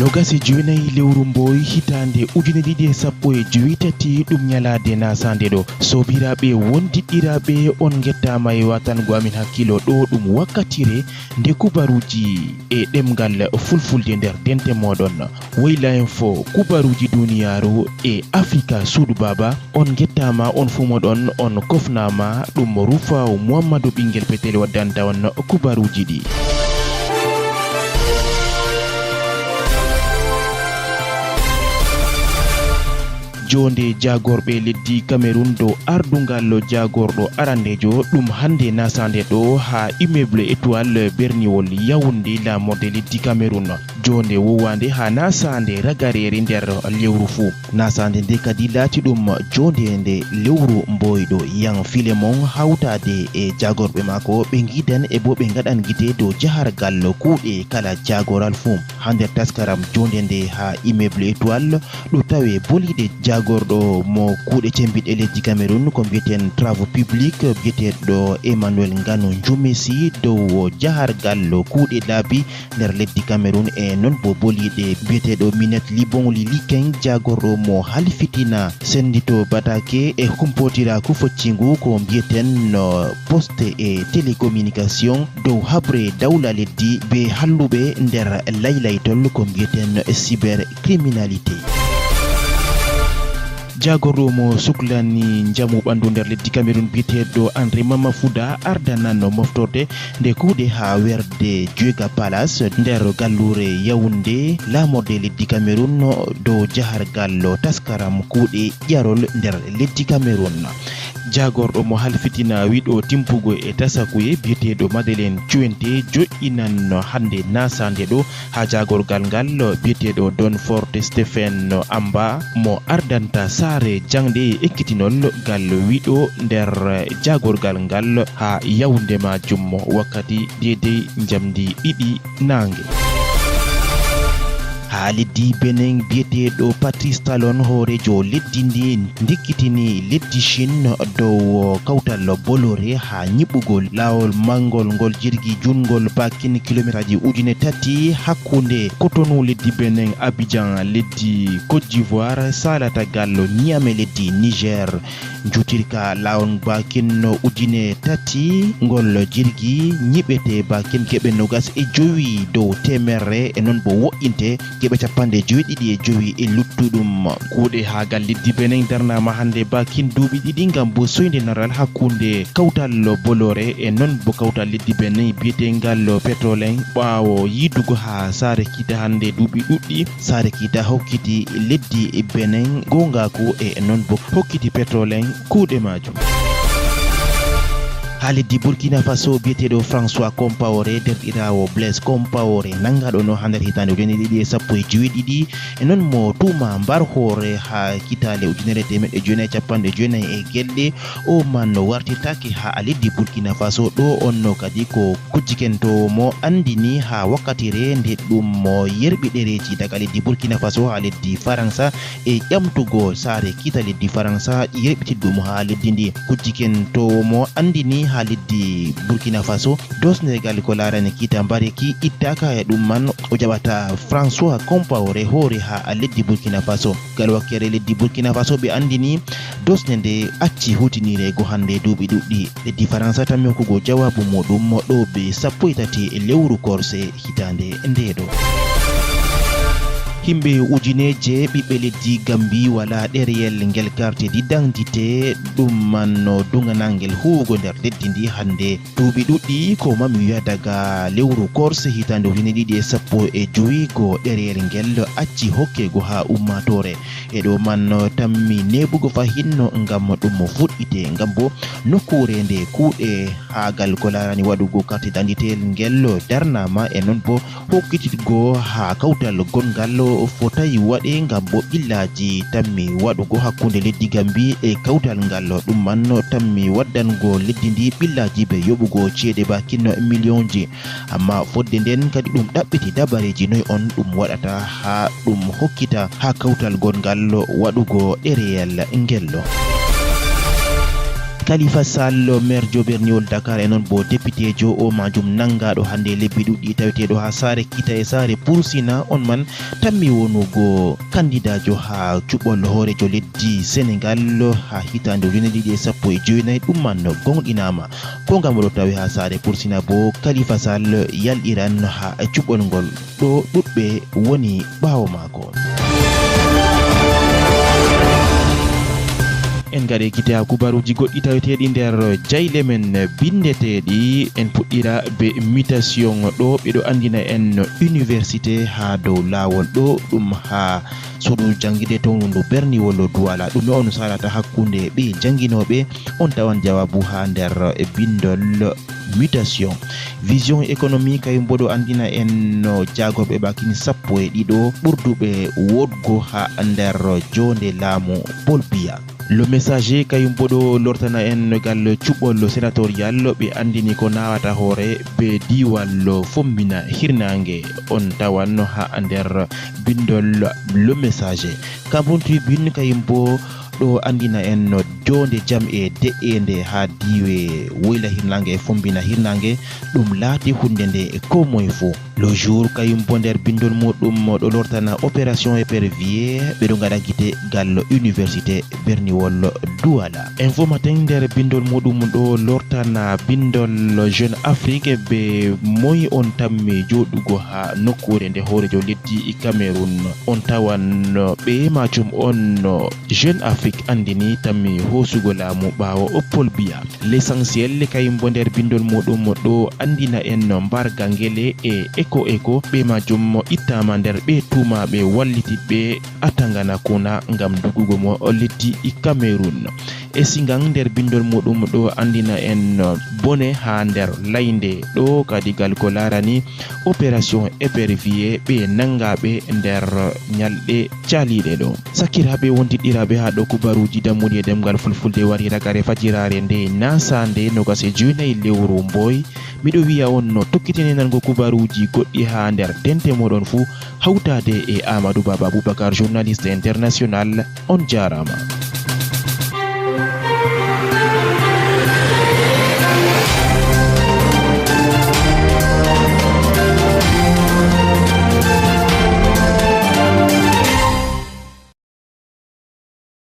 Nogasi juinayi lewru mboy hitande ujune ɗiɗi e sappo e joyitati ɗum ñalade nasande ɗo sobiraɓe wondiɗɗiraɓe on gettama e watango amin hakkilo ɗo ɗum wakkatire nde kubaruji e ɗemngal fulfulde nder dente moɗon wayla info kubaruji duniyaru e africa suudu baba on gettama on fu moɗon on kofnama ɗum Roufaou Mohamadou ɓingel peetel waddanta on kubaruji ɗi. jonde jagorɓe leddi Cameroun dow ardungal jagorɗo arandejo ɗum hande nasande ɗo ha immeuble étoile berniwol Yaoundé lamorde leddi Cameroun jonde wowande ha nasande ragareri nder lewru fuu nasande nde kadi laati ɗum jonde nde lewru mboyɗo Yang Filemon hawtade e jagorɓe mako ɓe gidan e bo ɓe gaɗan gite dow jahargal kuuɗe kala jagoral fuu ha nder taskaram jonde nde ha immeuble étoile ɗo tawe bolide jagorɗo mo kuuɗe cembiɗe leddi Cameroun ko mbiyeten travaux public biyeteɗo Emmanuel Ngano Njumesi dow jahargal kuuɗe laabi nder leddi Cameroun e non bo boliɗe biyeteɗo Minette Libon Lilikeng jagorɗo mo halfitina sendito batake e humpotiraku foccingu ko mbiyeten poste e télécommunication dow habre dawla leddi be halluɓe nder laylaytol ko mbiyeten cybercriminalité. jagorɗo mo suklani jamu ɓandu nder leddi Cameroun biyeteɗo André Mama Fouda ardanan moftorde nde kuuɗe ha werde Juega Palace nder gallure Yaoundé lamorde leddi Cameroun dow jahargal taskaram kuuɗe ƴarol nder leddi Cameroun. jagorɗo mo halfitina wiɗo timpugo e tasakuye biyeteɗo Madeleine Cuente jo'inan hande nasande ɗo ha jagorgal ngal biyeteɗo Don Forte Stephen Amba mo ardanta saare jangde ekkitinol gal wiɗo nder jagorgal ngal ha Yaoundé majum wakkati dedei jamdi 2 nange. ha leddi Benin biyeteɗo Patrice Talon hoorejo leddi ndi dikkitini leddi Chine dow kawtal bolore ha nyiɓugol lawol mangol ngol jirgi jungol bakin kilométraji 3,000 hakkunde Cotonou leddi Benin Abidjan leddi Côte d'Ivoire salata gallo Niamey leddi Niger jutirka lawol bakin 3,000 ngol jirgi nyiɓete bakin keɓe 25 dow temerre e non bo wo'inte keɓe 75 e luttuɗum kuuɗe ha gal leddi Benin darnama hande bakin duuɓi ɗiɗi ngam bo soyde naral hakkunde kawtal bolore e non bo kawtal leddi Benin biyetengal peetel ɓawo yidugo ha saare kita hande duuɓi ɗuɗɗi saare kita hokkiti leddi Benin gongaku e non bo hokkiti peetel kuuɗe majum. ha leddi Burkina Faso biyeteɗo François Compaoré derɗirawo Blaise Compaoré nangaɗo no ha nder hitande 2017 e non mo tuma mbar hoore ha kitale 1990 e gelle o man wartirtaki ha leddi Burkina Faso ɗo onno kadi ko kujjikento mo andini ha wakkatire nde ɗum mo yerɓi ɗereji daga leddi Burkina Faso ha leddi Faransa e ƴamtugo saare kita leddi Faransa yerɓitiddum ha leddi ndi kujjikento mo andini ha leddi Burkina Faso dosnegal ko larani kita mbareki ittaka e ɗum man o jaɓata François Compaoré hoore ha leddi Burkina Faso gal wakkere leddi Burkina Faso ɓe andini dosne nde acci hutinirego hande duuɓi ɗuɗɗi leddi Faransa tammi hokkugo jawabu muɗum ɗo be 13 lewru korse hitande ndeɗo. himɓe ujineje ɓiɓɓe leddi Gambi wala ɗereyel ngel carte d'identité ɗum man dunganangel huwugo nder leddi ndi hande duuɓi ɗuɗɗi ko mami wiya daga lewru korse hitande 2015 go ɗereyel ngel acci hokkego ha ummatore e ɗo man tammi neɓugo fahinno ngam ɗum fuɗɗite ngam bo nokkure nde kuuɗe hagal ko larani waɗugo carte d'identité ngel darnama e non bo hokkititgo ha kawtal gongal fotayi waɗe ngam bo ɓillaji tammi waɗugo hakkunde leddi Gambi e kawtal ngal ɗum man tammi waddango leddi ndi ɓillaji be yoɓugo ceede bakin millionji amma fodde nden kadi ɗum ɗaɓɓiti dabareji noy on ɗum waɗata ha ɗum hokkita ha kawtal gongal waɗugo ɗereyel ngel. Khalifa Sall maire joberniol Dakar e non bo député jo o majum nangaɗo hande lebbi ɗuɗɗi taweteɗo ha sare kita e sare Pursina on man tammi wonugo candidat jo ha cuɓol hoorejo leddi Sénégal ha hitande ujune ɗiɗi e sappo e joynayi ɗum man gonɗinama ko ngam ɗo tawi ha sare Pursina bo Khalifa Sall yalɗiran ha cuɓol ngol ɗo ɗuɗɓe woni ɓawo mako. En gaɗe kite ha kubaruji goɗɗi taweteɗi nder jayle men bindeteɗi en puɗɗira be mutation ɗo ɓeɗo andina en université ha dow lawol ɗo ɗum ha suudu jangguide towndu berniwol Douala ɗum on salata hakkunde ɓe jangguinoɓe on tawan jawabu ha nder bindol mutation. Vision économique ay mboɗo andina en no jagorɓe bakini sappo e ɗiɗo ɓurduɓe wodgo ha nder jonde laamu Paul Biya. Le messager kayum bodo lortana en gal cuɓol sénatorial ɓe andini ko nawata hoore be diwal fombina hirnange on tawan ha nder bindol le messager. Cameroun Tribune kayum bo ɗo andina en no jonde jam e de'ende ha diwe woyla hirnange e fombina hirnange ɗum laati hunde nde ko moye fo. Le jour kayum bo nder bindol muɗum ɗo lortana opération épervier ɓeɗo gaɗa guite gal université berniwol Douala. Info matin nder bindol muɗum ɗo lortana bindol Jeune Afrique be moy on tammi joɗugo ha nokkure nde hoorejo leddi Cameroun on tawan ɓe majum on Jeune Afrique andini tammi hosugo laamu ɓawo Paul Biya. L'essentiel kayum bo nder bindol muɗum ɗo andina en mbarga ngele e eko ɓe majum ittama nder ɓe tumaɓe wallitiɓe atangana kuna ngam dugugo mo leddi Cameroun. E singang nder bindol muɗum ɗo andina en bone ha nder layde ɗo kadigal ko larani opération épervier ɓe nangaɓe nder nyalɗe caliɗe ɗo. Sakiraɓe wondiɗiraɓe ha ɗo kubaruji dammuɗi e ɗemngal fulfulde wari ragare fajirare nde nasande nogase joynayi lewru Mboy. Miɗo wiya on no tokkitene nango kubaruji goɗɗi ha nder dente moɗon fu hawtade e Amadou Baba Boubacar journaliste international on jarama.